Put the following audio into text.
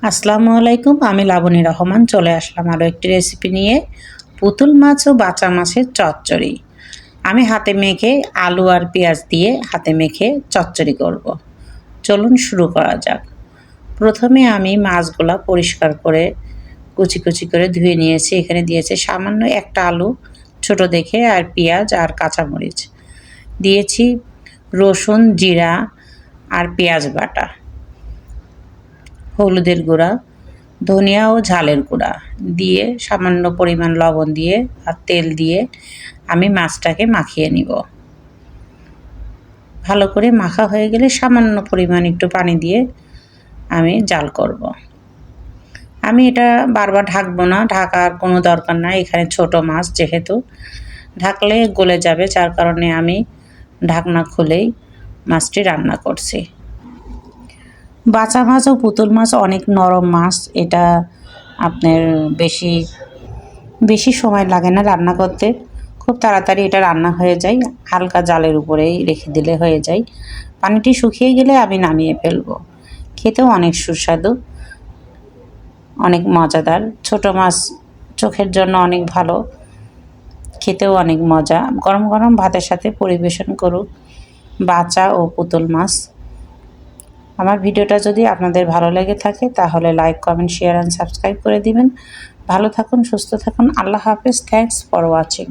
আসসালামু আলাইকুম। আমি লাবণী রহমান চলে আসলাম আরও একটি রেসিপি নিয়ে, পুতুল মাছ ও বাঁচা মাছের চচ্চড়ি। আমি হাতে মেখে আলু আর পেঁয়াজ দিয়ে হাতে মেখে চচ্চড়ি করব। চলুন শুরু করা যাক। প্রথমে আমি মাছগুলা পরিষ্কার করে কুচি কুচি করে ধুয়ে নিয়েছি। এখানে দিয়েছি সামান্য একটা আলু ছোট দেখে, আর পেঁয়াজ আর কাঁচামরিচ দিয়েছি, রসুন, জিরা আর পেঁয়াজ বাটা, হলুদের গুঁড়া, ধনিয়া ও ঝালের গুঁড়া দিয়ে সামান্য পরিমাণ লবণ দিয়ে আর তেল দিয়ে আমি মাছটাকে মাখিয়ে নিব। ভালো করে মাখা হয়ে গেলে সামান্য পরিমাণ একটু পানি দিয়ে আমি জাল করব। আমি এটা বারবার ঢাকবো না, ঢাকার কোনো দরকার নাই। এখানে ছোট মাছ যেহেতু ঢাকলে গলে যাবে, যার কারণে আমি ঢাকনা খুলেই মাছটি রান্না করছি। বাঁচা মাছ ও পুতুল মাছ অনেক নরম মাছ। এটা আপনার বেশি সময় লাগে না রান্না করতে, খুব তাড়াতাড়ি এটা রান্না হয়ে যায়। হালকা জালের উপরেই রেখে দিলে হয়ে যায়। পানিটি শুকিয়ে গেলে আমি নামিয়ে ফেলব। খেতেও অনেক সুস্বাদু, অনেক মজাদার। ছোট মাছ চোখের জন্য অনেক ভালো, খেতেও অনেক মজা। গরম গরম ভাতের সাথে পরিবেশন করুক বাঁচা ও পুতুল মাছ। আমার ভিডিওটা যদি আপনাদের ভালো লেগে থাকে তাহলে like, comment, share and subscribe করে দিবেন। ভালো থাকুন, সুস্থ থাকুন। আল্লাহ হাফেজ। Thanks for watching.